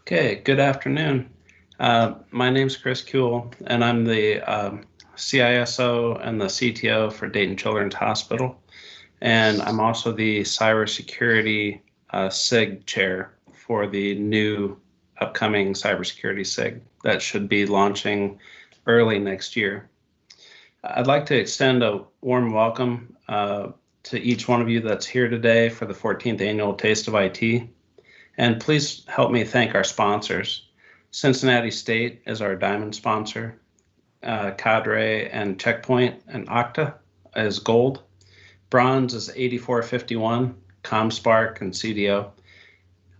Okay, good afternoon. My name's Chris Kuehl, and I'm the CISO and the CTO for Dayton Children's Hospital. And I'm also the cybersecurity SIG chair for the new upcoming cybersecurity SIG that should be launching early next year. I'd like to extend a warm welcome to each one of you that's here today for the 14th annual Taste of IT. And please help me thank our sponsors. Cincinnati State is our diamond sponsor. Cadre and Checkpoint and Okta is gold. Bronze is 8451, ComSpark and CDO.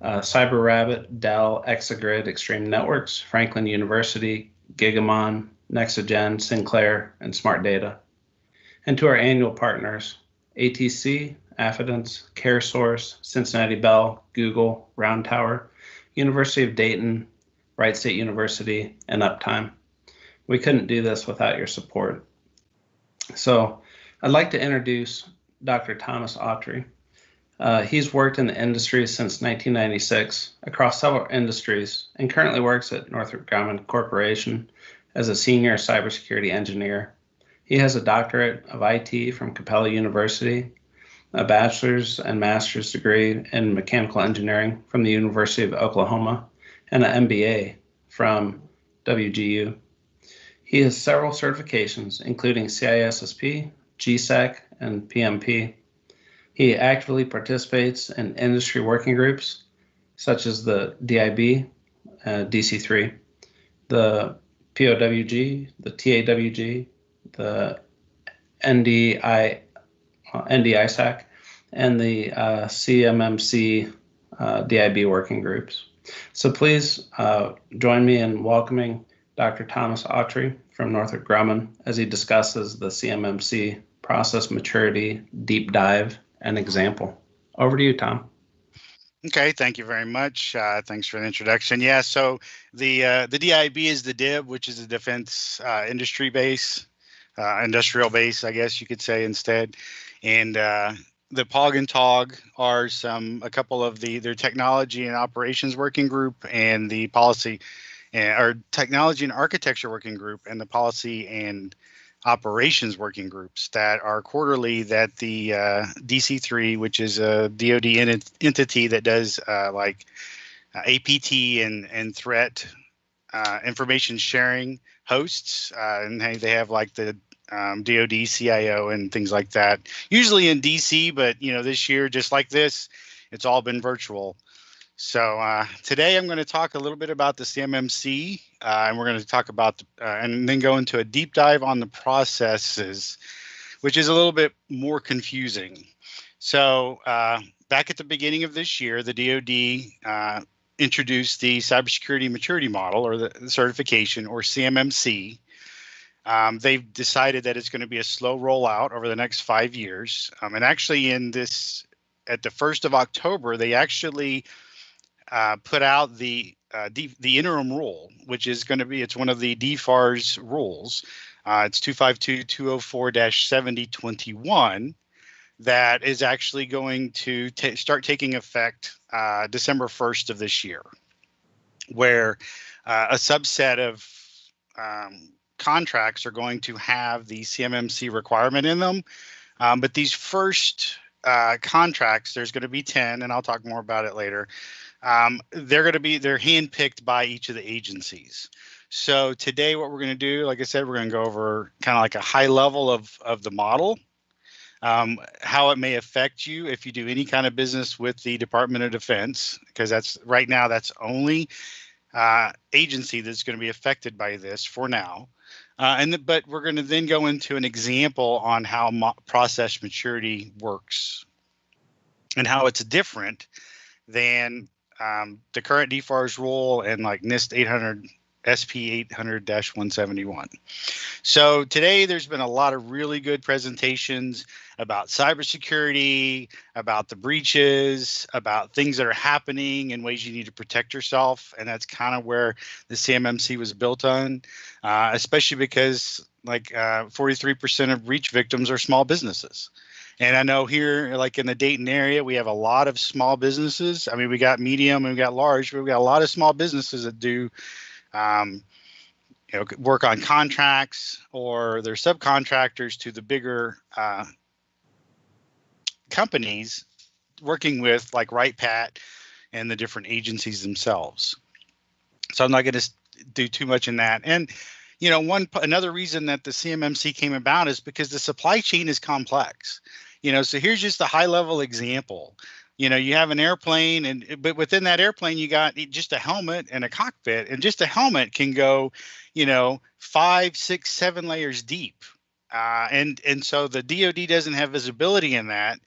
CyberRabbit, Dell, Exagrid, Extreme Networks, Franklin University, Gigamon, Nexagen, Sinclair, and Smart Data. And to our annual partners, ATC, Affidence, CareSource, Cincinnati Bell, Google, Round Tower, University of Dayton, Wright State University, and Uptime. We couldn't do this without your support. So I'd like to introduce Dr. Thomas Autry. He's worked in the industry since 1996 across several industries and currently works at Northrop Grumman Corporation as a senior cybersecurity engineer. He has a doctorate of IT from Capella University, a bachelor's and master's degree in mechanical engineering from the University of Oklahoma, and an MBA from WGU. He has several certifications, including CISSP, GSEC, and PMP. He actively participates in industry working groups, such as the DIB, DC3, the POWG, the TAWG, the NDISAC, and the CMMC DIB working groups. So please join me in welcoming Dr. Thomas Autry from Northrop Grumman as he discusses the CMMC process maturity deep dive and example. Over to you, Tom. Okay, thank you very much. Thanks for the introduction. Yeah, so the DIB is the DIB, which is a defense industry base, industrial base, I guess you could say instead. And the POG and TOG are a couple of their technology and operations working group and the policy or technology and architecture working group and the policy and operations working groups that are quarterly that the DC3, which is a DoD entity that does like APT and threat information sharing hosts. And they have like the DoD CIO and things like that, usually in DC, but this year, just like this, it's all been virtual. So today I'm going to talk a little bit about the CMMC, and we're going to talk about and then go into a deep dive on the processes, which is a little bit more confusing. So back at the beginning of this year, the DoD introduced the Cybersecurity Maturity Model, or the certification, or CMMC. They've decided that it's going to be a slow rollout over the next 5 years. And actually at the 1st of October, they actually put out the interim rule, which is going to be, it's one of the DFARS rules. It's 252-204-7021 that is actually going to start taking effect December 1st of this year, where a subset of contracts are going to have the CMMC requirement in them. But these first contracts, there's going to be 10, and I'll talk more about it later. They're handpicked by each of the agencies. So today what we're going to do, like I said, we're going to go over kind of like a high level of the model, how it may affect you if you do any kind of business with the Department of Defense, because that's only agency that's going to be affected by this for now. But we're going to then go into an example on how process maturity works and how it's different than the current DFARS rule and like NIST 800, SP 800-171. So today there's been a lot of really good presentations about cybersecurity, about the breaches, about things that are happening and ways you need to protect yourself. And that's kind of where the CMMC was built on, especially because like 43% of breach victims are small businesses. And I know here, like in the Dayton area, we have a lot of small businesses. I mean, we got medium and we got large, but we got a lot of small businesses that do, um, work on contracts, or they're subcontractors to the bigger companies, working with like Right Pat and the different agencies themselves. So I'm not going to do too much in that. And another reason that the CMMC came about is because the supply chain is complex. So here's just a high level example. You have an airplane, but within that airplane, you got just a helmet and a cockpit, and just a helmet can go, 5, 6, 7 layers deep. And so the DoD doesn't have visibility in that.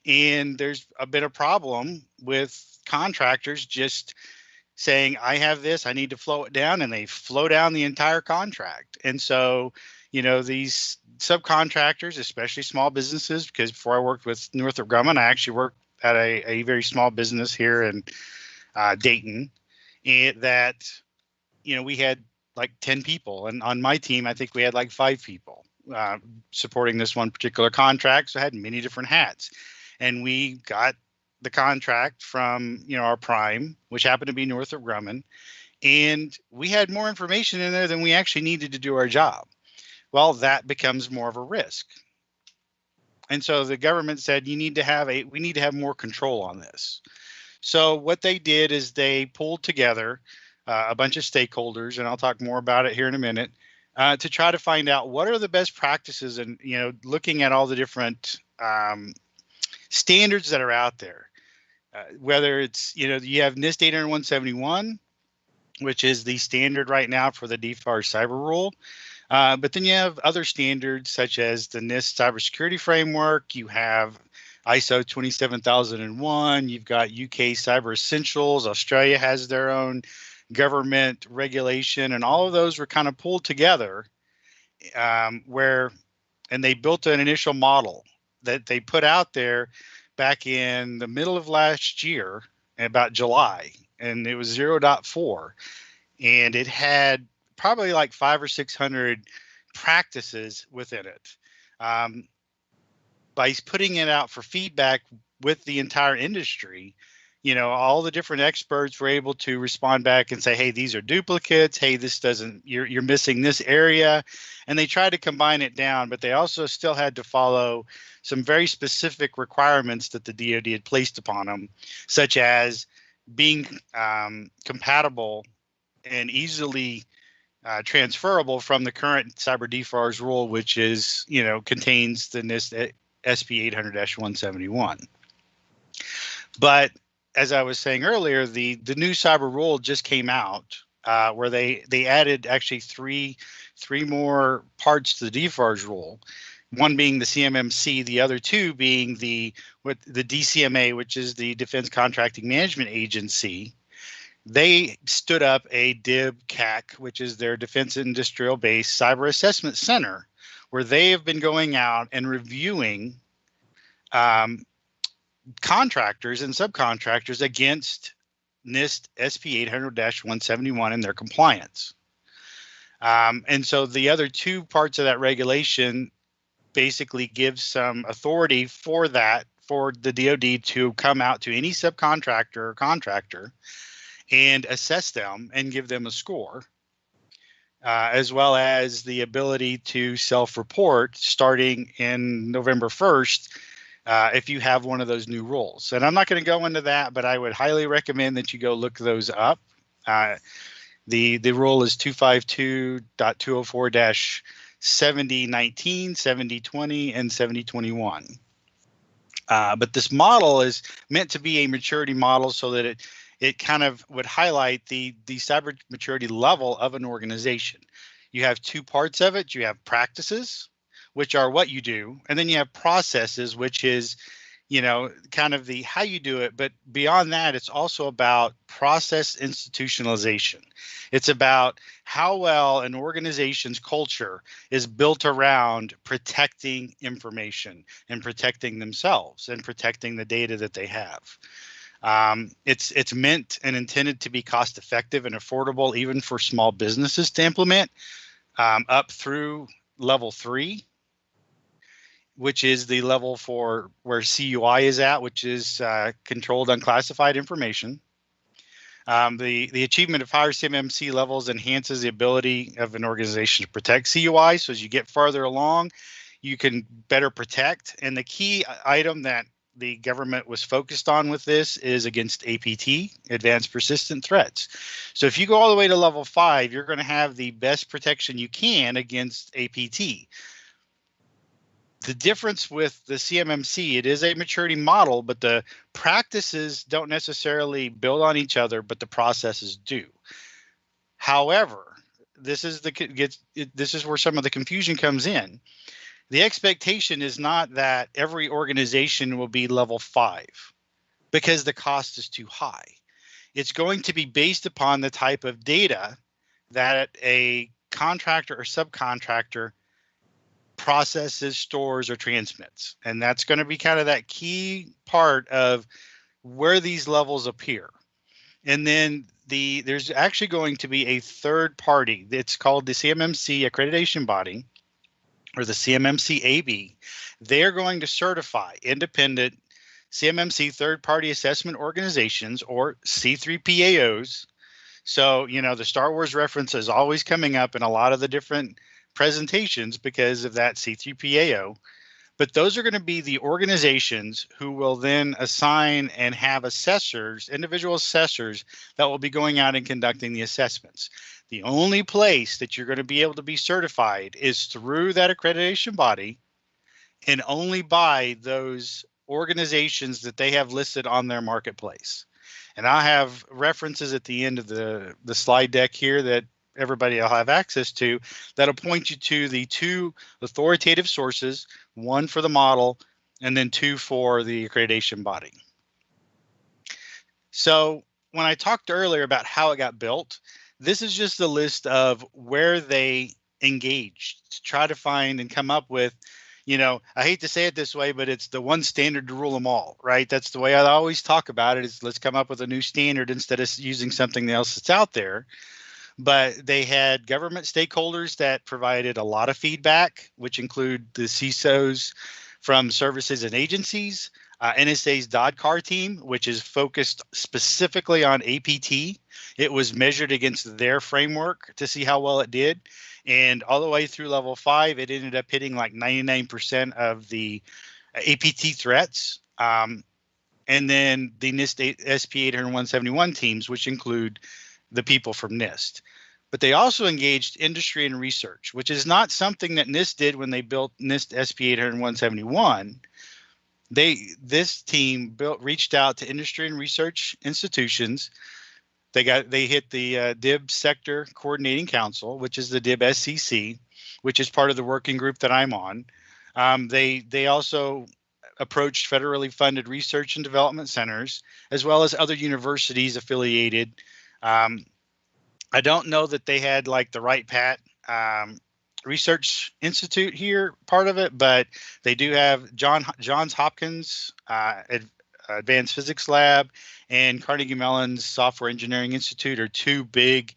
And there's a bit of problem with contractors just saying, I have this, I need to flow it down, and they flow down the entire contract. And so, these subcontractors, especially small businesses, because before I worked with Northrop Grumman, I actually worked at a very small business here in Dayton, and that, we had like 10 people. And on my team, I think we had like 5 people supporting this one particular contract. So I had many different hats. And we got the contract from, our prime, which happened to be Northrop Grumman. And we had more information in there than we actually needed to do our job. Well, that becomes more of a risk. And so the government said, we need to have more control on this. So what they did is they pulled together a bunch of stakeholders, and I'll talk more about it here in a minute, to try to find out what are the best practices, and looking at all the different standards that are out there. Whether it's, you have NIST 80171, which is the standard right now for the DFAR cyber rule. But then you have other standards such as the NIST cybersecurity framework. You have ISO 27001. You've got UK Cyber Essentials. Australia has their own government regulation, and all of those were kind of pulled together and they built an initial model that they put out there back in the middle of last year, about July, and it was 0.4, and it had probably like 500 or 600 practices within it. By putting it out for feedback with the entire industry, all the different experts were able to respond back and say, hey, these are duplicates. Hey, this doesn't, you're missing this area. And they tried to combine it down, but they also still had to follow some very specific requirements that the DoD had placed upon them, such as being compatible and easily transferable from the current cyber DFARS rule, which is, contains the NIST SP 800-171. But as I was saying earlier, the new cyber rule just came out, where they added actually three more parts to the DFARS rule. One being the CMMC, the other two being the DCMA, which is the Defense Contracting Management Agency. They stood up a DIB-CAC, which is their Defense Industrial Base Cyber Assessment Center, where they have been going out and reviewing contractors and subcontractors against NIST SP 800-171 and their compliance. And so the other two parts of that regulation basically gives some authority for the DoD to come out to any subcontractor or contractor and assess them and give them a score, as well as the ability to self-report starting in November 1st if you have one of those new rules. And I'm not going to go into that, but I would highly recommend that you go look those up. The rule is 252.204-7019, 7020, and 7021. But this model is meant to be a maturity model so that it kind of would highlight the cyber maturity level of an organization. You have two parts of it. You have practices, which are what you do, and then you have processes, which is, kind of the how you do it. But beyond that, it's also about process institutionalization. It's about how well an organization's culture is built around protecting information and protecting themselves and protecting the data that they have. It's meant and intended to be cost effective and affordable, even for small businesses to implement, up through level 3. which is the level for where CUI is at, which is controlled unclassified information. The achievement of higher CMMC levels enhances the ability of an organization to protect CUI. So as you get farther along, you can better protect. And the key item that the government was focused on with this is against APT, advanced persistent threats. So if you go all the way to level 5, you're going to have the best protection you can against APT. The difference with the CMMC, it is a maturity model, but the practices don't necessarily build on each other, but the processes do. However, this is where some of the confusion comes in. The expectation is not that every organization will be level 5 because the cost is too high. It's going to be based upon the type of data that a contractor or subcontractor processes, stores, or transmits. And that's going to be kind of that key part of where these levels appear. And then there's actually going to be a third party that's called the CMMC accreditation body, or the CMMC AB. They're going to certify independent CMMC third-party assessment organizations, or C3PAOs. So, you know, the Star Wars reference is always coming up in a lot of the different presentations because of that C3PAO. But those are going to be the organizations who will then assign and have assessors, individual assessors, that will be going out and conducting the assessments. The only place that you're going to be able to be certified is through that accreditation body, and only by those organizations that they have listed on their marketplace. And I have references at the end of the slide deck here that everybody will have access to, that'll point you to the 2 authoritative sources, 1 for the model and then 2 for the accreditation body. So when I talked earlier about how it got built, this is just a list of where they engaged to try to find and come up with, you know, I hate to say it this way, but it's the one standard to rule them all, right? That's the way I always talk about it, is let's come up with a new standard instead of using something else that's out there. But they had government stakeholders that provided a lot of feedback, which include the CISOs from services and agencies, NSA's DOD-CAR team, which is focused specifically on APT. It was measured against their framework to see how well it did. And all the way through level 5, it ended up hitting like 99% of the APT threats. And then the NIST SP 800-171 teams, which include the people from NIST. But they also engaged industry and research, which is not something that NIST did when they built NIST SP 800-171. This team reached out to industry and research institutions. They hit the DIB Sector Coordinating Council, which is the DIB SCC, which is part of the working group that I'm on. They also approached federally funded research and development centers, as well as other universities affiliated. I don't know that they had like the Wright Pat Research Institute here, part of it, but they do have Johns Hopkins Advanced Physics Lab and Carnegie Mellon's Software Engineering Institute are 2 big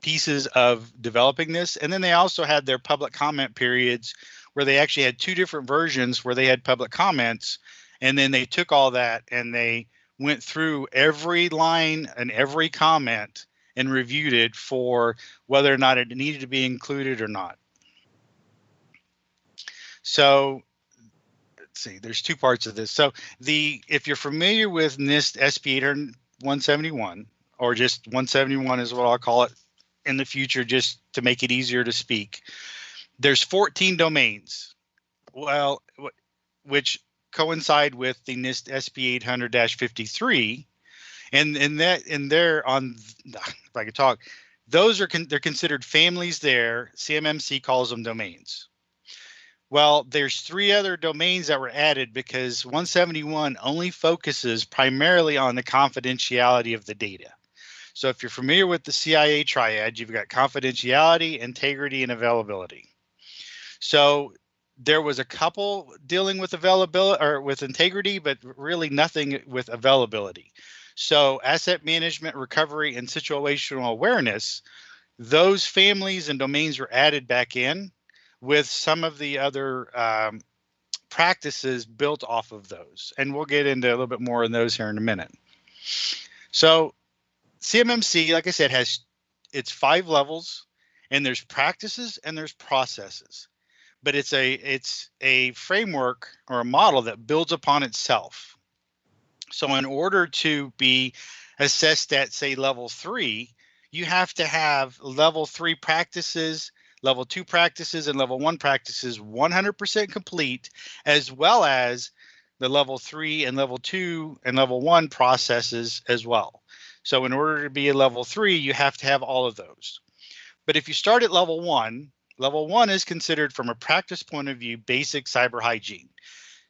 pieces of developing this. And then they also had their public comment periods, where they actually had 2 different versions where they had public comments, and then they took all that and they went through every line and every comment and reviewed it for whether or not it needed to be included or not. So let's see, there's 2 parts of this. So if you're familiar with NIST SP 800-171, or just 171 is what I'll call it in the future, just to make it easier to speak, there's 14 domains, well, which coincide with the NIST SP 800-53, and they're on, if I could talk, those are they're considered families there. CMMC calls them domains. Well, there's 3 other domains that were added because 171 only focuses primarily on the confidentiality of the data. So if you're familiar with the CIA triad, you've got confidentiality, integrity, and availability. So there was a couple dealing with availability or with integrity, but really nothing with availability. So asset management, recovery, and situational awareness, those families and domains were added back in, with some of the other practices built off of those. And we'll get into a little bit more on those here in a minute. So CMMC, like I said, has it's 5 levels, and there's practices and there's processes. But it's a framework or a model that builds upon itself. So in order to be assessed at, say, level 3, you have to have level 3 practices, level 2 practices, and level 1 practices 100% complete, as well as the level 3 and level 2 and level 1 processes as well. So in order to be a level 3, you have to have all of those. But if you start at level 1 is considered, from a practice point of view, basic cyber hygiene.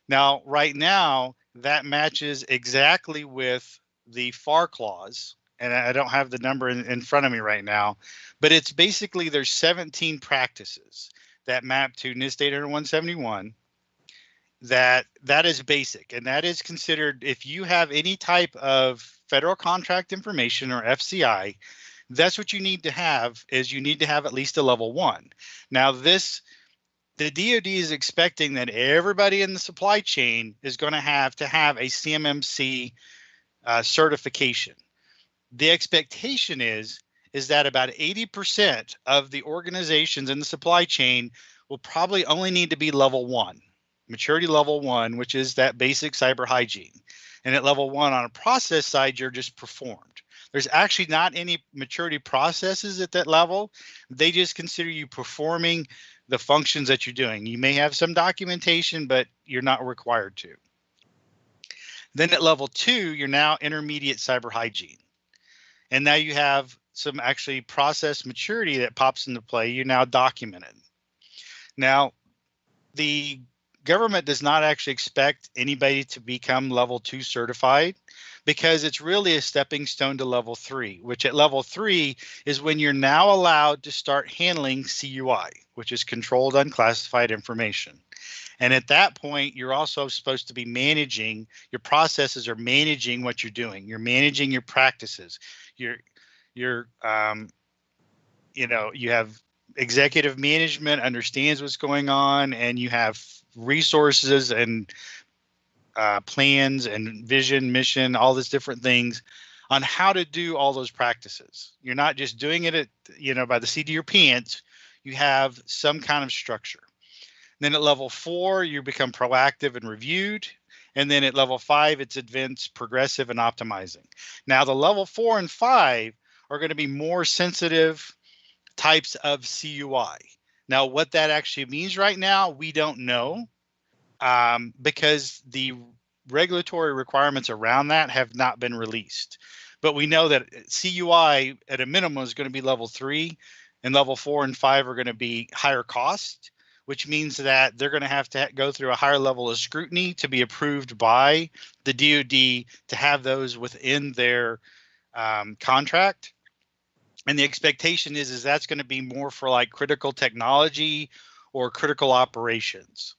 Now, right now, that matches exactly with the FAR clause, and I don't have the number in front of me right now, but it's basically there's 17 practices that map to NIST 800-171. That is basic, and that is considered, if you have any type of federal contract information or FCI, that's what you need to have, is you need to have at least a level 1. Now the DoD is expecting that everybody in the supply chain is going to have a CMMC certification. The expectation is that about 80% of the organizations in the supply chain will probably only need to be level 1, maturity level 1, which is that basic cyber hygiene. And at level 1 on a process side, you're just performed. There's actually not any maturity processes at that level. They just consider you performing the functions that you're doing. You may have some documentation, but you're not required to. Then at level 2, you're now intermediate cyber hygiene. And now you have some actually process maturity that pops into play. You're now documented. Now, the government does not actually expect anybody to become level 2 certified, because it's really a stepping stone to level 3, which at level 3 is when you're now allowed to start handling CUI, which is controlled unclassified information. And at that point, you're also supposed to be managing, your processes are managing what you're doing. You're managing your practices. You have executive management understands what's going on, and you have resources and plans and vision, mission, all these different things on how to do all those practices. You're not just doing it by the seat of your pants. You have some kind of structure. Then at level 4, you become proactive and reviewed. And then at level 5, it's advanced, progressive, and optimizing. Now the level 4 and 5 are going to be more sensitive types of CUI. Now, what that actually means right now, we don't know, because the regulatory requirements around that have not been released. But we know that CUI at a minimum is going to be level 3, and level 4 and 5 are going to be higher cost, which means that they're going to have to go through a higher level of scrutiny to be approved by the DoD to have those within their contract. And the expectation is that's going to be more for like critical technology or critical operations.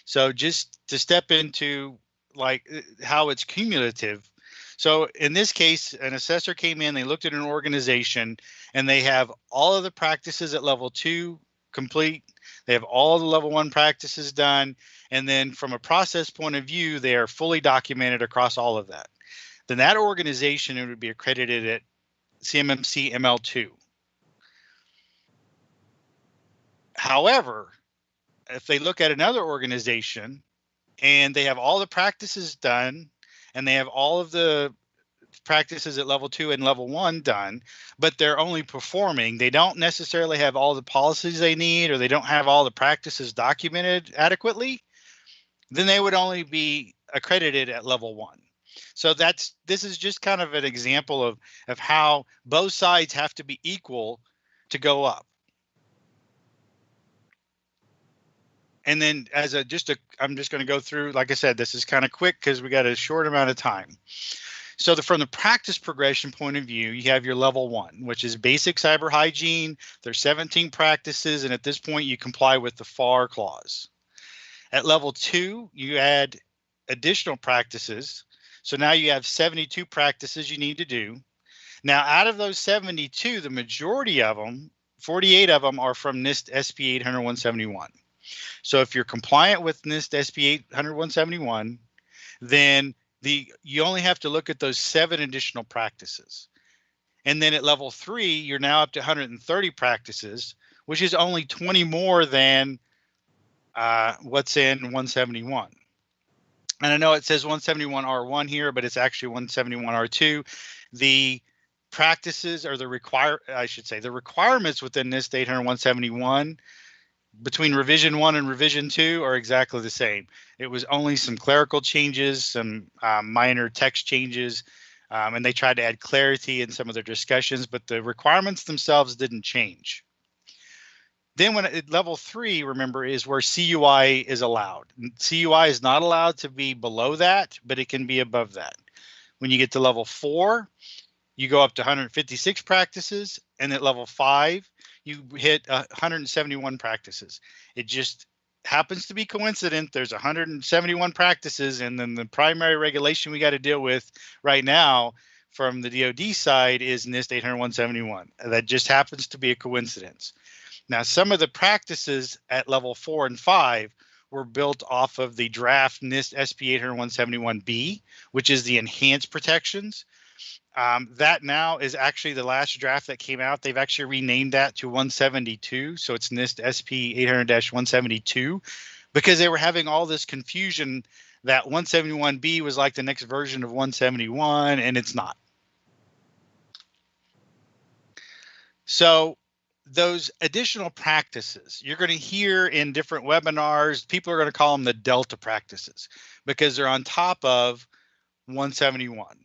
So just to step into like how it's cumulative. So in this case, an assessor came in, they looked at an organization, and they have all of the practices at level 2 complete. They have all the level 1 practices done. And then from a process point of view, they are fully documented across all of that. Then that organization would be accredited at CMMC ML2. However, if they look at another organization and they have all the practices done, and they have all of the practices at level 2 and level 1 done, but they're only performing, they don't necessarily have all the policies they need, or they don't have all the practices documented adequately, then they would only be accredited at level 1. So this is just kind of an example of how both sides have to be equal to go up. And then I'm just going to go through, like I said, this is kind of quick because we got a short amount of time. So from the practice progression point of view, you have your level 1, which is basic cyber hygiene. There's 17 practices, and at this point you comply with the FAR clause. At level 2, you add additional practices. So now you have 72 practices you need to do. Now, out of those 72, the majority of them 48 of them are from NIST SP 800-171. So if you're compliant with NIST SP 800-171, then you only have to look at those 7 additional practices. And then at level 3, you're now up to 130 practices, which is only 20 more than what's in 171. And I know it says 171R1 here, but it's actually 171R2. The practices or the requirements within NIST 800-171 between revision 1 and revision 2 are exactly the same. It was only some clerical changes, some minor text changes, and they tried to add clarity in some of their discussions, but the requirements themselves didn't change. Then when at level 3, remember, is where CUI is allowed. CUI is not allowed to be below that, but it can be above that. When you get to level 4, you go up to 156 practices, and at level 5, you hit 171 practices. It just happens to be coincident. There's 171 practices, and then the primary regulation we got to deal with right now from the DoD side is NIST 800-171. That just happens to be a coincidence. Now, some of the practices at level 4 and 5 were built off of the draft NIST SP 800-171B, which is the enhanced protections. That now is actually the last draft that came out. They've actually renamed that to 172. So it's NIST SP 800-172 because they were having all this confusion that 171B was like the next version of 171, and it's not. So those additional practices you're going to hear in different webinars, people are going to call them the Delta practices because they're on top of 171.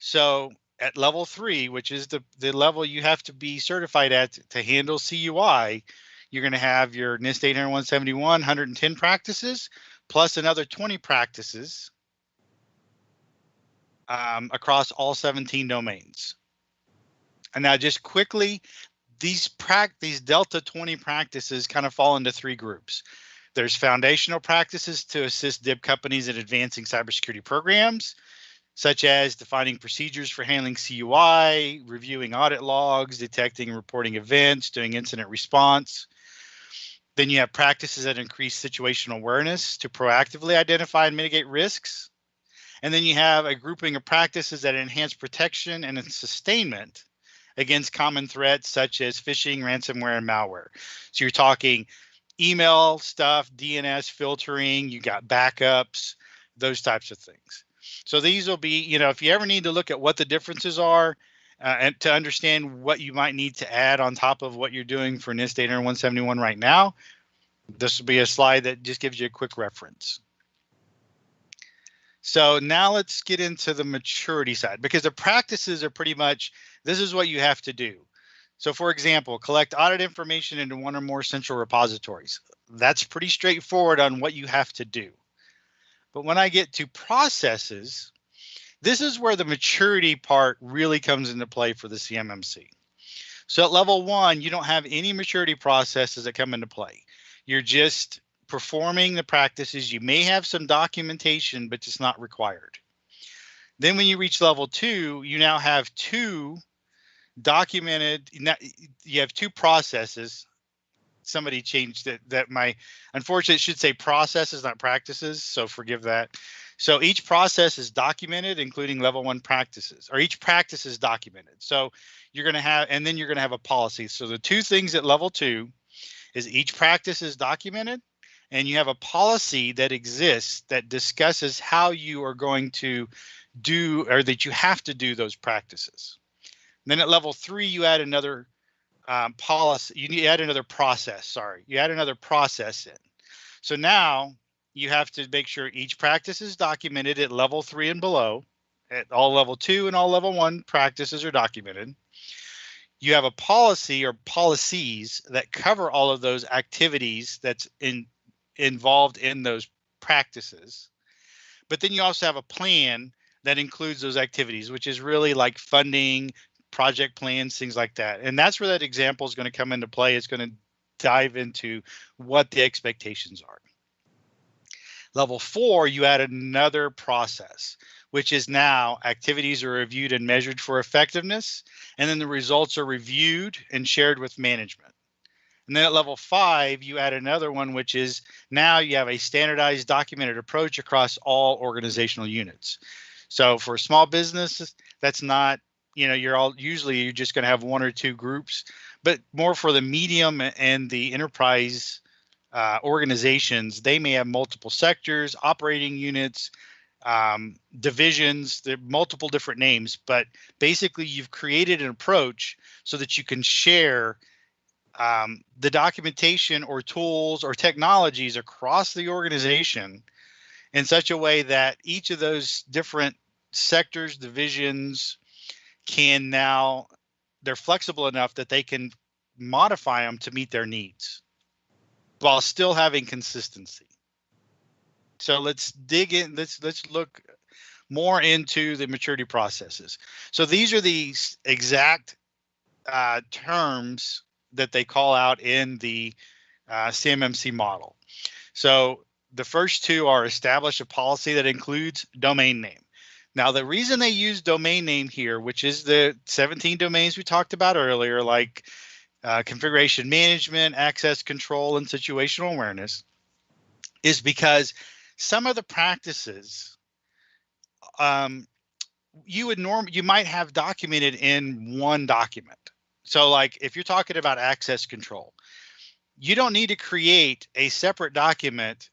So at level 3, which is the level you have to be certified at to handle CUI, you're going to have your NIST 800-171, 110 practices, plus another 20 practices across all 17 domains. And now just quickly, these Delta 20 practices kind of fall into 3 groups. There's foundational practices to assist DIB companies in advancing cybersecurity programs, such as defining procedures for handling CUI, reviewing audit logs, detecting and reporting events, doing incident response. Then you have practices that increase situational awareness to proactively identify and mitigate risks. And then you have a grouping of practices that enhance protection and sustainment against common threats such as phishing, ransomware, and malware. So you're talking email stuff, DNS filtering, you got backups, those types of things. So these will be, if you ever need to look at what the differences are and to understand what you might need to add on top of what you're doing for NIST 800-171 right now, this will be a slide that just gives you a quick reference. So now let's get into the maturity side, because the practices are pretty much, this is what you have to do. So for example, collect audit information into one or more central repositories. That's pretty straightforward on what you have to do. But when I get to processes, this is where the maturity part really comes into play for the CMMC. So at level 1, you don't have any maturity processes that come into play. You're just performing the practices. You may have some documentation, but it's not required. Then when you reach level 2, you now have 2 documented, you have 2 processes. Somebody changed that unfortunately it should say processes, not practices, so forgive that. So each process is documented, including level 1 practices, or each practice is documented. So you're going to have, and then you're going to have a policy. So the 2 things at level 2 is each practice is documented, and you have a policy that exists that discusses how you are going to do, or that you have to do those practices. And then at level 3, you add another policy, you add another process, you add another process in. So now you have to make sure each practice is documented at level 3 and below. At all level 2 and all level 1 practices are documented. You have a policy or policies that cover all of those activities that's involved in those practices. But then you also have a plan that includes those activities, which is really like funding, project plans, things like that. And that's where that example is going to come into play. It's going to dive into what the expectations are. Level 4, you add another process, which is now activities are reviewed and measured for effectiveness, and then the results are reviewed and shared with management. And then at level 5, you add another one, which is now you have a standardized documented approach across all organizational units. So for small businesses, that's not, you're just going to have one or two groups, but more for the medium and the enterprise organizations, they may have multiple sectors, operating units, divisions, there are multiple different names, but basically you've created an approach so that you can share the documentation or tools or technologies across the organization in such a way that each of those different sectors, divisions can now, they're flexible enough that they can modify them to meet their needs while still having consistency. So let's dig in, let's look more into the maturity processes. So these are the exact terms that they call out in the CMMC model. So the first two are establish a policy that includes domain name. Now, the reason they use domain name here, which is the 17 domains we talked about earlier, like configuration management, access control, and situational awareness, is because some of the practices you might have documented in one document. So like if you're talking about access control, you don't need to create a separate document,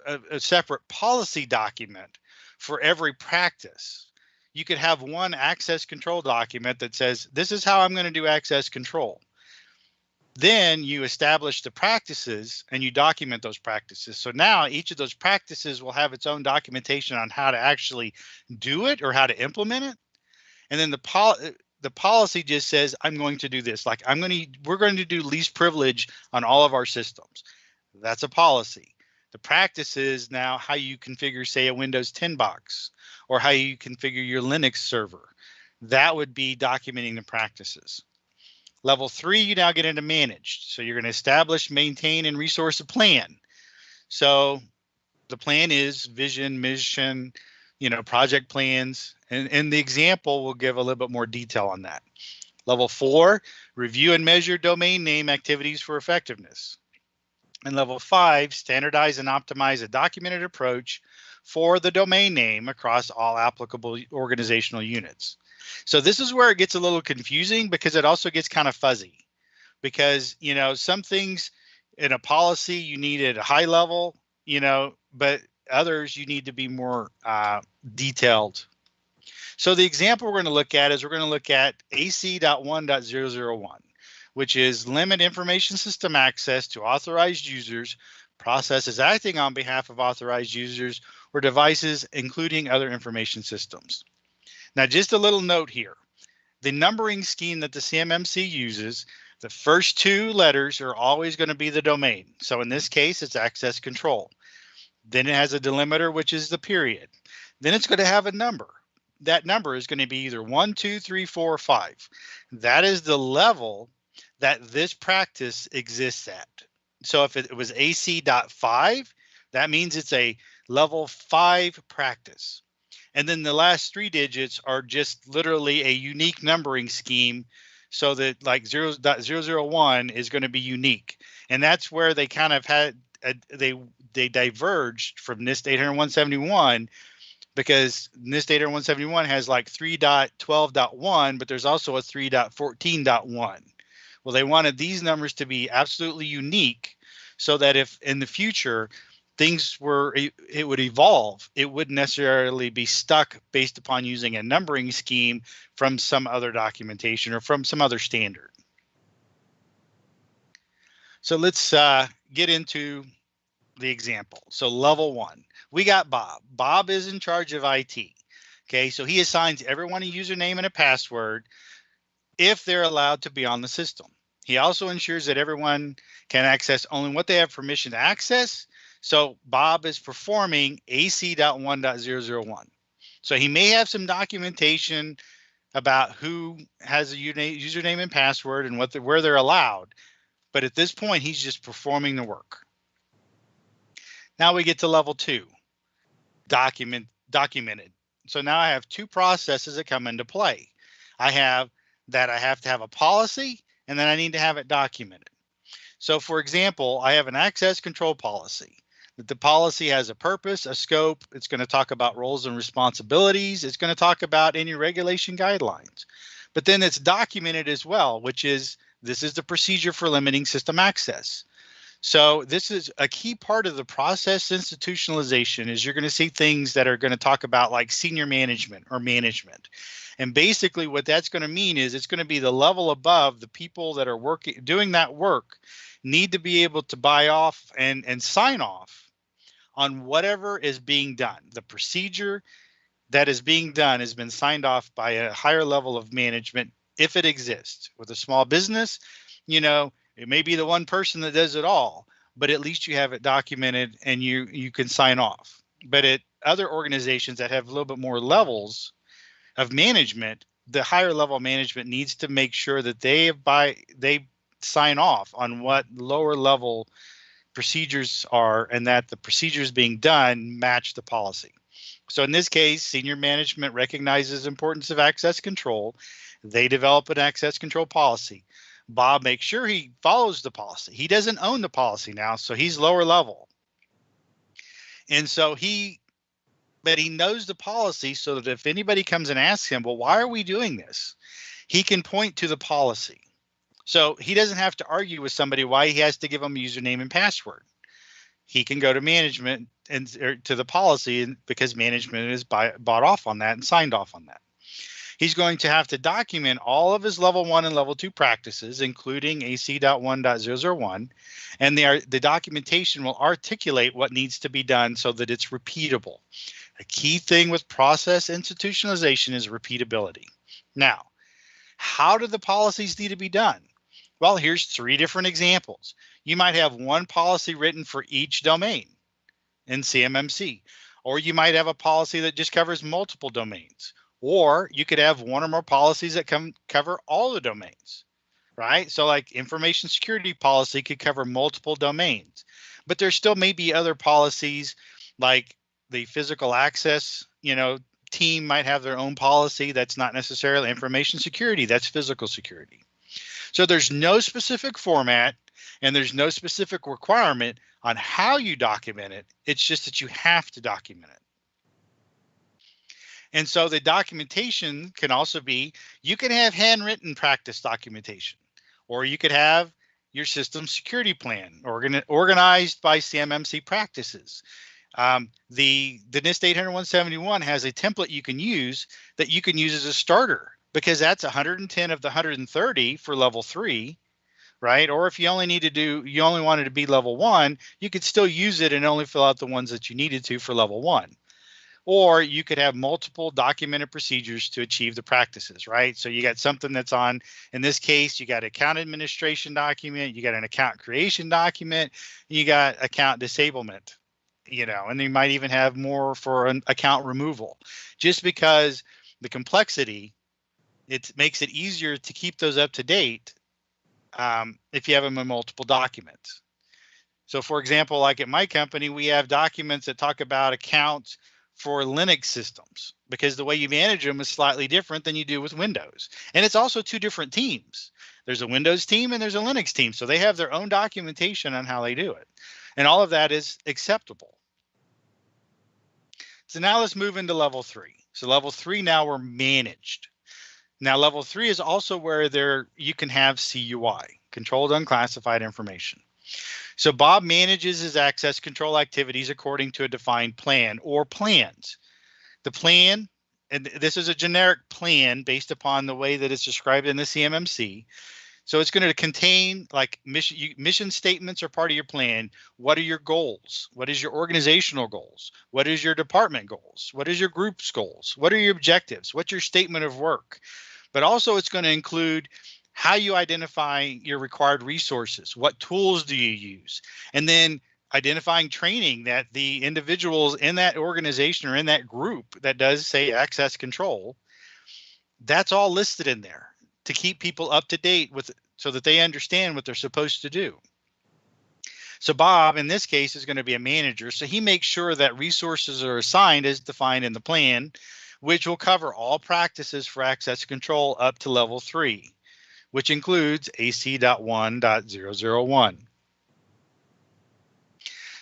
a separate policy document for every practice. You could have one access control document that says, this is how I'm going to do access control. Then you establish the practices and you document those practices. So now each of those practices will have its own documentation on how to actually do it or how to implement it. And then the policy just says, I'm going to do this. Like we're going to do least privilege on all of our systems. That's a policy. The practice is now how you configure, say, a Windows 10 box or how you configure your Linux server. That would be documenting the practices. Level 3, you now get into managed. So you're going to establish, maintain, and resource a plan. So the plan is vision, mission, project plans, and the example will give a little bit more detail on that. Level 4, review and measure domain name activities for effectiveness. And level 5, standardize and optimize a documented approach for the domain name across all applicable organizational units. So this is where it gets a little confusing because it also gets kind of fuzzy because, some things in a policy you need at a high level, but others you need to be more detailed. So the example we're going to look at is we're going to look at AC.1.001, which is limit information system access to authorized users, processes acting on behalf of authorized users or devices, including other information systems. Now, just a little note here. The numbering scheme that the CMMC uses, the first two letters are always going to be the domain. So in this case, it's access control. Then it has a delimiter, which is the period. Then it's going to have a number. That number is going to be either 1, 2, 3, 4, or 5. That is the level that this practice exists at. So if it was AC.5, that means it's a level 5 practice. And then the last 3 digits are just literally a unique numbering scheme so that like 0.001 is going to be unique. And that's where they kind of had, they diverged from NIST 800-171 because NIST 800-171 has like 3.12.1, but there's also a 3.14.1. Well, they wanted these numbers to be absolutely unique so that if in the future things it would evolve, it wouldn't necessarily be stuck based upon using a numbering scheme from some other documentation or from some other standard. So let's get into the example. So level 1, we got Bob. Bob is in charge of IT. Okay, so he assigns everyone a username and a password if they're allowed to be on the system. He also ensures that everyone can access only what they have permission to access. So Bob is performing AC.1.001. So he may have some documentation about who has a username and password and where they're allowed. But at this point, he's just performing the work. Now we get to level 2, documented. So now I have 2 processes that come into play. I have to have a policy and then I need to have it documented. So for example, I have an access control policy. That the policy has a purpose, a scope. It's going to talk about roles and responsibilities. It's going to talk about any regulation guidelines. But then it's documented as well, which is this is the procedure for limiting system access. So this is a key part of the process institutionalization is you're going to see things that are going to talk about like senior management or management. And basically what that's going to mean is it's going to be the level above the people that are doing that work need to be able to buy off and sign off on whatever is being done. The procedure that is being done has been signed off by a higher level of management if it exists. With a small business, you know, it may be the one person that does it all, but at least you have it documented and you can sign off. But at other organizations that have a little bit more levels of management, the higher level management needs to make sure that they sign off on what lower level procedures are and that the procedures being done match the policy. So in this case, senior management recognizes the importance of access control. They develop an access control policy. Bob makes sure he follows the policy. He doesn't own the policy now, so he's lower level. And so but he knows the policy so that if anybody comes and asks him, well, why are we doing this? He can point to the policy. So he doesn't have to argue with somebody why he has to give them a username and password. He can go to management and to the policy and because management is bought off on that and signed off on that. He's going to have to document all of his level 1 and level 2 practices, including AC.1.001, and the documentation will articulate what needs to be done so that it's repeatable. A key thing with process institutionalization is repeatability. Now, how do the policies need to be done? Well, here's 3 different examples. You might have one policy written for each domain in CMMC, or you might have a policy that just covers multiple domains, or you could have one or more policies that cover all the domains, right? So like information security policy could cover multiple domains, but there still may be other policies like the physical access, team might have their own policy that's not necessarily information security, that's physical security. So there's no specific format and there's no specific requirement on how you document it. It's just that you have to document it. And so the documentation can also be, you can have handwritten practice documentation, or you could have your system security plan organized by CMMC practices. The NIST 800-171 has a template you can use as a starter, because that's 110 of the 130 for level 3, right? Or if you only wanted to be level 1, you could still use it and only fill out the ones that you needed to for level 1. Or you could have multiple documented procedures to achieve the practices, right? So you got something that's on, in this case, you got account administration document, you got an account creation document, and you got account disablement, and you might even have more for an account removal, just because the complexity, it makes it easier to keep those up to date if you have them in multiple documents. So for example, like at my company, we have documents that talk about accounts for Linux systems, because the way you manage them is slightly different than you do with Windows. And it's also 2 different teams. There's a Windows team and there's a Linux team. So they have their own documentation on how they do it. And all of that is acceptable. So now let's move into level 3. So level 3, now we're managed. Now level 3 is also where you can have CUI, controlled unclassified information. So Bob manages his access control activities according to a defined plan or plans. The plan, and this is a generic plan based upon the way that it's described in the CMMC. So it's going to contain like mission statements are part of your plan. What are your goals? What is your organizational goals? What is your department goals? What is your group's goals? What are your objectives? What's your statement of work? But also it's going to include how you identify your required resources. What tools do you use? And then identifying training that the individuals in that organization or in that group that does say access control, that's all listed in there to keep people up to date with, so that they understand what they're supposed to do. So Bob, in this case, is going to be a manager. So he makes sure that resources are assigned as defined in the plan, which will cover all practices for access control up to level 3, which includes AC.1.001.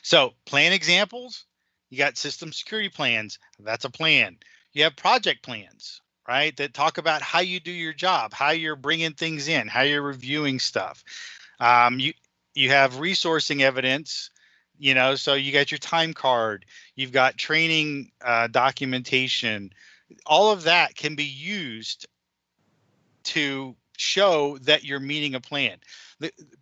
So plan examples, you got system security plans. That's a plan. You have project plans, right? That talk about how you do your job, how you're bringing things in, how you're reviewing stuff. You have resourcing evidence, so you got your time card, you've got training documentation. All of that can be used to show that you're meeting a plan.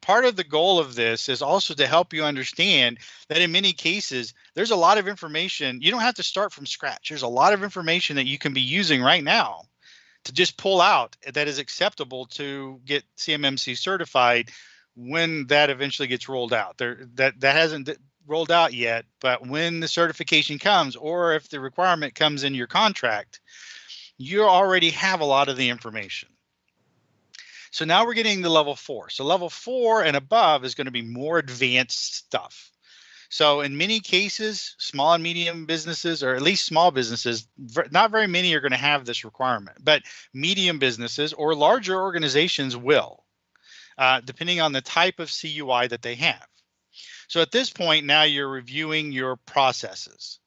Part of the goal of this is also to help you understand that in many cases, there's a lot of information. You don't have to start from scratch. There's a lot of information that you can be using right now to just pull out that is acceptable to get CMMC certified when that eventually gets rolled out. That hasn't rolled out yet, but when the certification comes, or if the requirement comes in your contract, you already have a lot of the information. So now we're getting to level 4. So level 4 and above is going to be more advanced stuff. So in many cases, small and medium businesses, or at least small businesses, not very many are going to have this requirement, but medium businesses or larger organizations will, depending on the type of CUI that they have. So at this point, now you're reviewing your processes.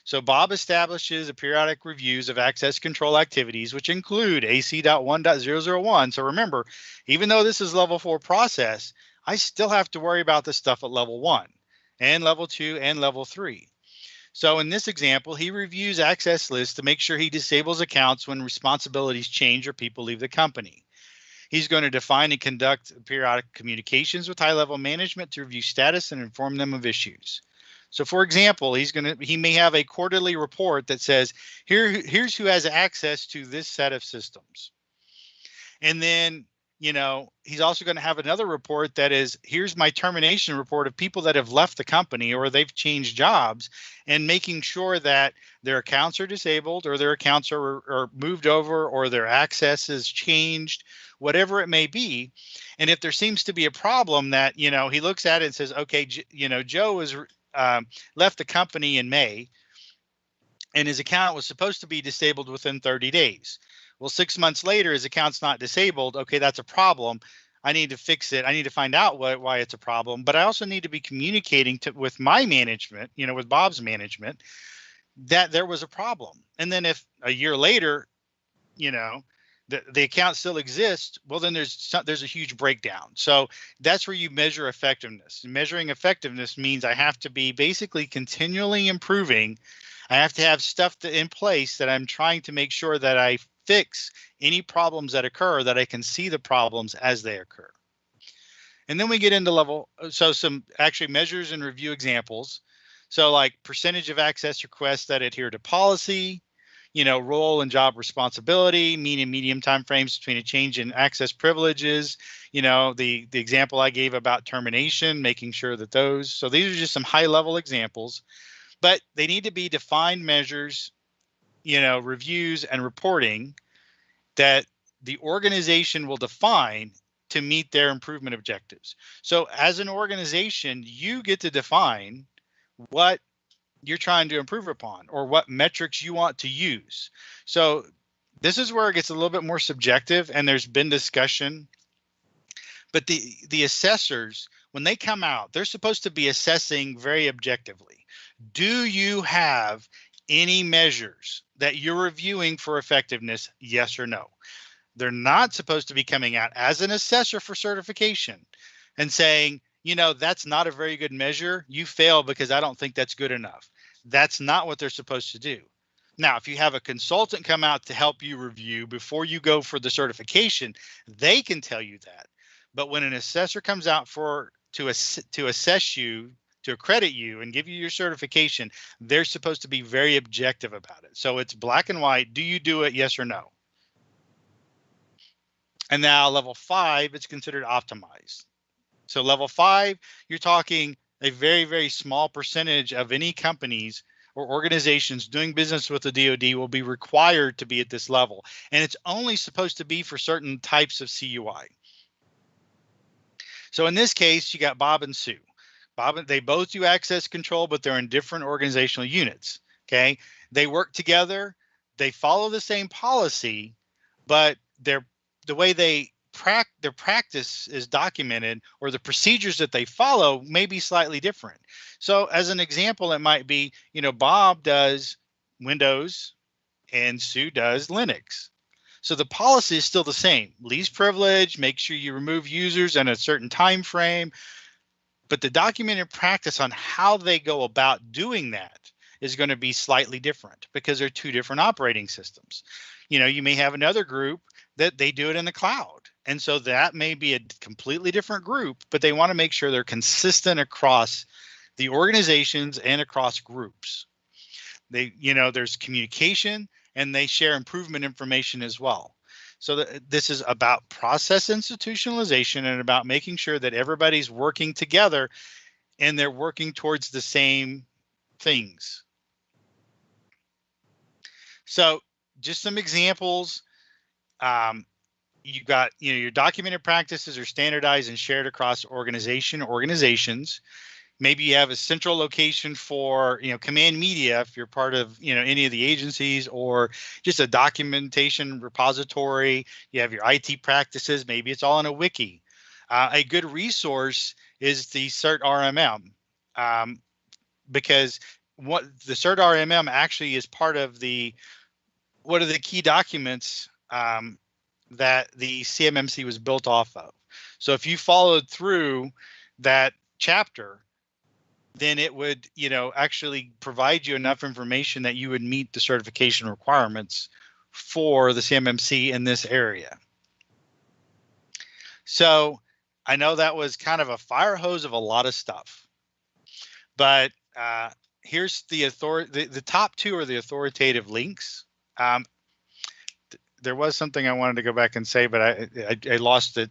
So Bob establishes a periodic reviews of access control activities, which include AC.1.001. So remember, even though this is level 4 process, I still have to worry about the stuff at level 1 and level 2 and level 3. So in this example, he reviews access lists to make sure he disables accounts when responsibilities change or people leave the company. He's going to define and conduct periodic communications with high-level management to review status and inform them of issues. So for example, he may have a quarterly report that says, here's who has access to this set of systems. And then, he's also going to have another report that is, here's my termination report of people that have left the company or they've changed jobs, and making sure that their accounts are disabled or their accounts are moved over or their access is changed, whatever it may be. And if there seems to be a problem that, he looks at it and says, okay, Joe has left the company in May and his account was supposed to be disabled within 30 days. Well, 6 months later, his account's not disabled. Okay, that's a problem. I need to fix it. I need to find out why it's a problem. But I also need to be communicating with my management, with Bob's management, that there was a problem. And then if a year later, the account still exists, well, then there's a huge breakdown. So that's where you measure effectiveness. Measuring effectiveness means I have to be basically continually improving. I have to have stuff in place that I'm trying to make sure that I fix any problems that occur, that I can see the problems as they occur. And then we get into some actually measures and review examples. So like percentage of access requests that adhere to policy, role and job responsibility, mean and medium timeframes between a change in access privileges, the example I gave about termination, making sure that those. So these are just some high level examples, but they need to be defined measures, reviews and reporting that the organization will define to meet their improvement objectives. So as an organization, you get to define what you're trying to improve upon or what metrics you want to use. So this is where it gets a little bit more subjective, and there's been discussion. But the assessors, when they come out, they're supposed to be assessing very objectively. Do you have any measures that you're reviewing for effectiveness? Yes or no? They're not supposed to be coming out as an assessor for certification and saying, that's not a very good measure. You fail because I don't think that's good enough. That's not what they're supposed to do. Now, if you have a consultant come out to help you review before you go for the certification, they can tell you that. But when an assessor comes out to assess you, to accredit you and give you your certification, they're supposed to be very objective about it. So it's black and white. Do you do it? Yes or no? And now level 5, it's considered optimized. So level 5, you're talking a very, very small percentage of any companies or organizations doing business with the DoD will be required to be at this level. And it's only supposed to be for certain types of CUI. So in this case, you got Bob and Sue. They both do access control, but they're in different organizational units. Okay. They work together. They follow the same policy, but the way they their practice is documented, or the procedures that they follow may be slightly different. So as an example, it might be, Bob does Windows and Sue does Linux. So the policy is still the same. Least privilege, make sure you remove users in a certain time frame, but the documented practice on how they go about doing that is going to be slightly different because they're two different operating systems. You may have another group that they do it in the cloud. And so that may be a completely different group, but they want to make sure they're consistent across the organizations and across groups. There's communication, and they share improvement information as well. So this is about process institutionalization and about making sure that everybody's working together and they're working towards the same things. So just some examples. You've got, your documented practices are standardized and shared across organizations. Maybe you have a central location for, command media if you're part of, any of the agencies, or just a documentation repository. You have your IT practices. Maybe it's all in a wiki. A good resource is the CERT RMM, because what the CERT RMM actually is part of what are the key documents that the CMMC was built off of. So if you followed through that chapter, then it would, actually provide you enough information that you would meet the certification requirements for the CMMC in this area. So I know that was kind of a fire hose of a lot of stuff, but here's the top two are the authoritative links. There was something I wanted to go back and say, but I lost it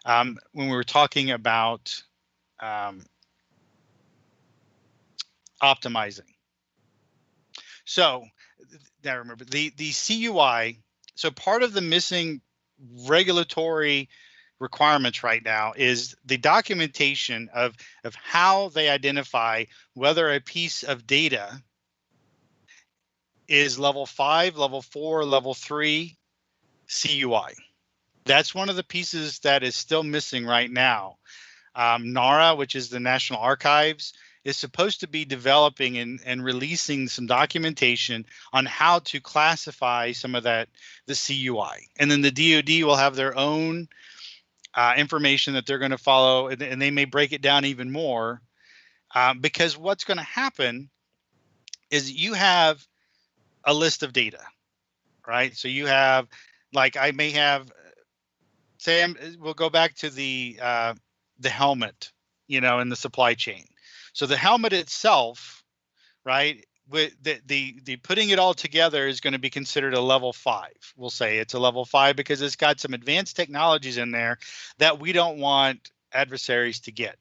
when we were talking about optimizing. So now remember the CUI. So part of the missing regulatory requirements right now is the documentation of how they identify whether a piece of data is level 5, level 4, level 3 CUI. That's one of the pieces that is still missing right now. NARA, which is the National Archives, is supposed to be developing and releasing some documentation on how to classify some of the CUI. And then the DoD will have their own information that they're going to follow, and they may break it down even more, because what's going to happen is you have a list of data, right? So you have, like, I may have, we'll go back to the helmet, in the supply chain. So the helmet itself, right, with the putting it all together is going to be considered a level 5. We'll say it's a level 5 because it's got some advanced technologies in there that we don't want adversaries to get.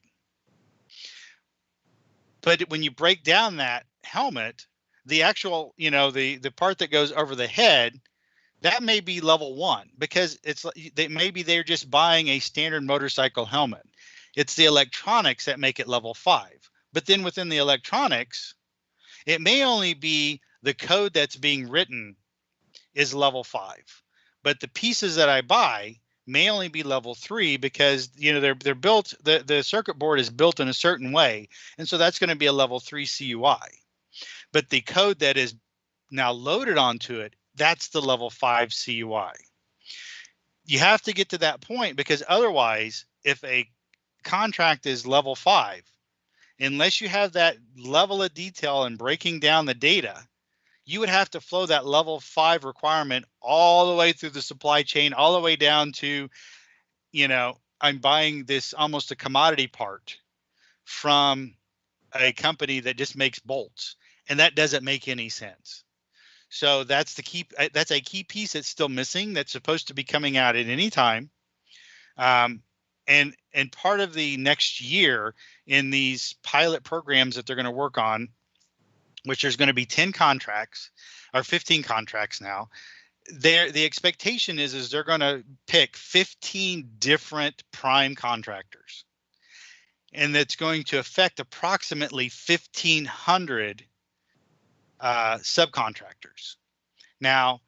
But when you break down that helmet, the actual, the part that goes over the head, that may be level 1 because maybe they're just buying a standard motorcycle helmet. It's the electronics that make it level 5. But then within the electronics, it may only be the code that's being written is level 5. But the pieces that I buy may only be level 3 because they're built, the circuit board is built in a certain way. And so that's going to be a level 3 CUI. But the code that is now loaded onto it, that's the level 5 CUI. You have to get to that point because otherwise, if a contract is level 5, unless you have that level of detail and breaking down the data, you would have to flow that level 5 requirement all the way through the supply chain, all the way down to, I'm buying this almost a commodity part from a company that just makes bolts, and that doesn't make any sense. So that's a key piece that's still missing that's supposed to be coming out at any time. And part of the next year in these pilot programs that they're going to work on, which there's going to be 10 contracts or 15 contracts now, the expectation is they're going to pick 15 different prime contractors. And that's going to affect approximately 1,500 subcontractors. Now,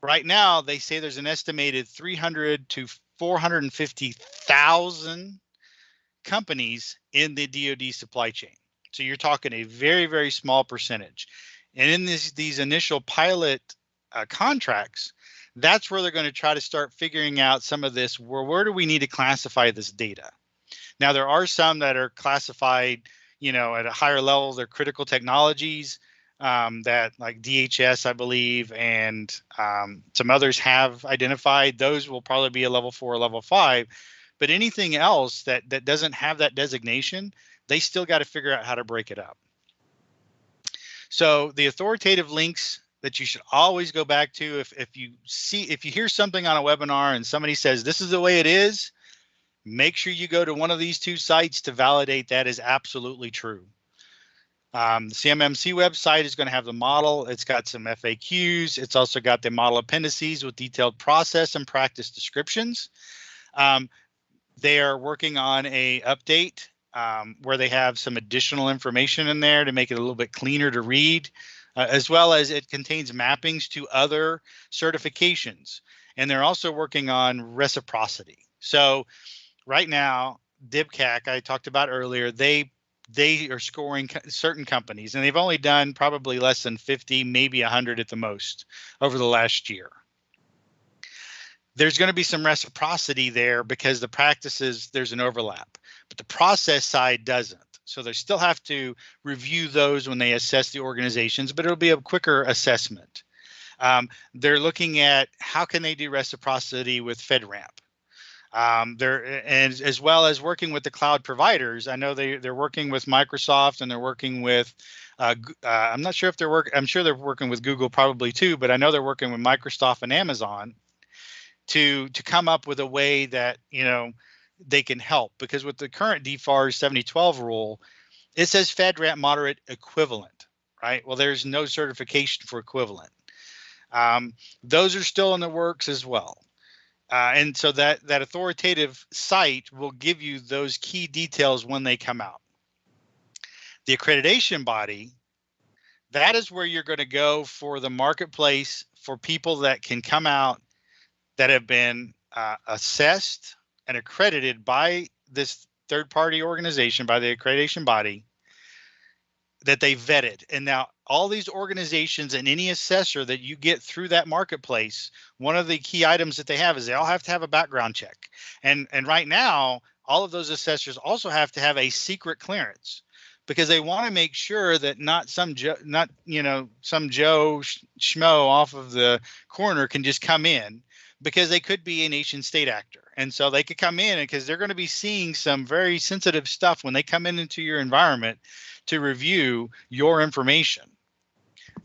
right now, they say there's an estimated 300 to 450,000 companies in the DoD supply chain. So you're talking a very, very small percentage. And in these initial pilot contracts, that's where they're going to try to start figuring out some of this. Where do we need to classify this data? Now, there are some that are classified, at a higher level. They're critical technologies that, like DHS, I believe, and some others have identified. Those will probably be a level 4 or level 5. But anything else that doesn't have that designation, they still got to figure out how to break it up. So the authoritative links that you should always go back to, if you hear something on a webinar and somebody says this is the way it is, make sure you go to one of these 2 sites to validate that is absolutely true. The CMMC website is going to have the model. It's got some FAQs. It's also got the model appendices with detailed process and practice descriptions. They are working on a update where they have some additional information in there to make it a little bit cleaner to read, as well as it contains mappings to other certifications. And they're also working on reciprocity. So right now, DIBCAC, I talked about earlier, they are scoring certain companies, and they've only done probably less than 50, maybe 100 at the most over the last year. There's going to be some reciprocity there because the practices, there's an overlap, but the process side doesn't. So they still have to review those when they assess the organizations, but it'll be a quicker assessment. They're looking at how can they do reciprocity with FedRAMP. And as well as working with the cloud providers. I know they're working with Microsoft, and they're working with, I'm not sure if I'm sure they're working with Google probably too, but I know they're working with Microsoft and Amazon to come up with a way that, they can help. Because with the current DFARS 7012 rule, it says FedRAMP moderate equivalent, right? Well, there's no certification for equivalent. Those are still in the works as well. And so that authoritative site will give you those key details when they come out. The accreditation body, that is where you're going to go for the marketplace for people that can come out that have been assessed and accredited by this third-party organization, by the accreditation body, that they vetted. And now all these organizations and any assessor that you get through that marketplace, one of the key items that they have is they all have to have a background check. And right now, all of those assessors also have to have a secret clearance, because they want to make sure that not some Joe Schmo off of the corner can just come in, because they could be a nation state actor. And so they could come in because they're going to be seeing some very sensitive stuff when they come into your environment to review your information.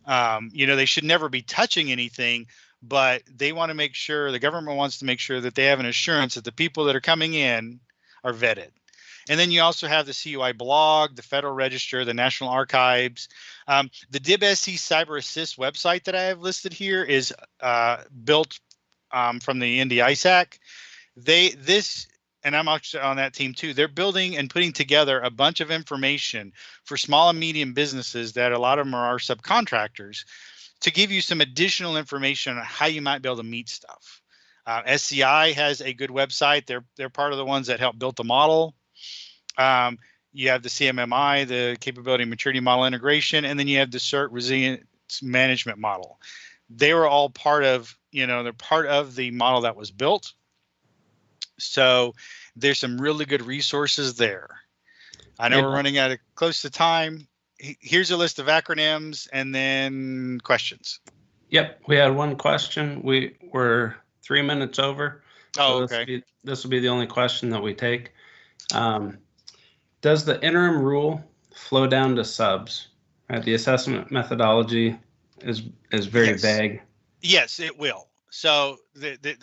They should never be touching anything, but they want to make sure, the government wants to make sure that they have an assurance that the people that are coming in are vetted. And then you also have the CUI blog, the Federal Register, the National Archives. The DIBSC Cyber Assist website that I have listed here is built from the NDISAC. And I'm actually on that team too. They're building and putting together a bunch of information for small and medium businesses that a lot of them are our subcontractors, to give you some additional information on how you might be able to meet stuff. SCI has a good website. They're part of the ones that help build the model. You have the CMMI, the Capability and Maturity Model Integration, and then you have the CERT Resilience Management Model. They were all part of, they're part of the model that was built. So there's some really good resources there. I know we're running out of close to time. Here's a list of acronyms and then questions. Yep, we had one question. We're 3 minutes over. Oh, so okay. This will be the only question that we take. Does the interim rule flow down to subs? The assessment methodology is very vague. Yes, it will. So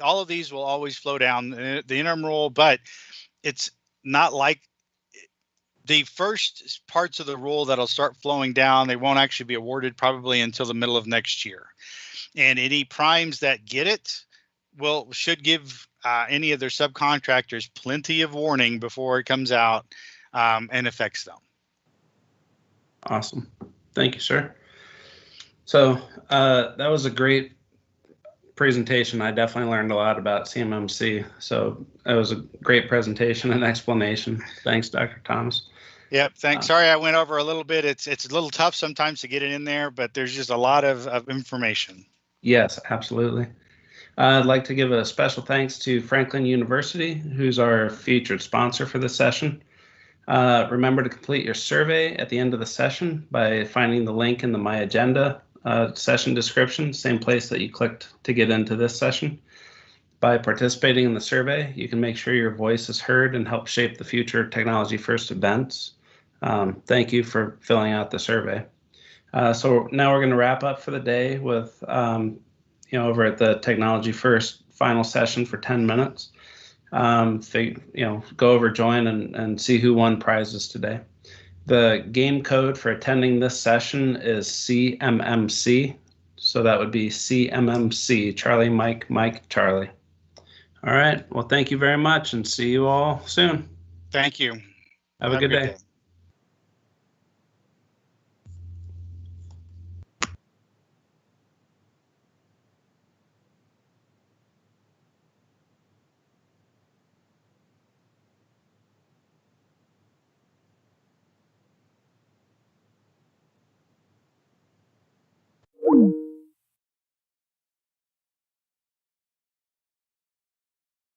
all of these will always flow down the interim rule, but it's not like the first parts of the rule that'll start flowing down. They won't actually be awarded probably until the middle of next year. And any primes that get it should give any of their subcontractors plenty of warning before it comes out and affects them. Awesome. Thank you, sir. So that was a great presentation. I definitely learned a lot about CMMC. So it was a great presentation and explanation. Thanks, Dr. Thomas. Yep. Thanks. Sorry, I went over a little bit. It's a little tough sometimes to get it in there, but there's just a lot of information. Yes, absolutely. I'd like to give a special thanks to Franklin University, who's our featured sponsor for this session. Remember to complete your survey at the end of the session by finding the link in the My Agenda session description, same place that you clicked to get into this session. By participating in the survey, you can make sure your voice is heard and help shape the future Technology First events. Thank you for filling out the survey. So now we're going to wrap up for the day with, over at the Technology First final session for 10 minutes. Go over, join, and see who won prizes today. The game code for attending this session is CMMC. So that would be CMMC, Charlie, Mike, Mike, Charlie. All right. Well, thank you very much and see you all soon. Thank you. Have a good day.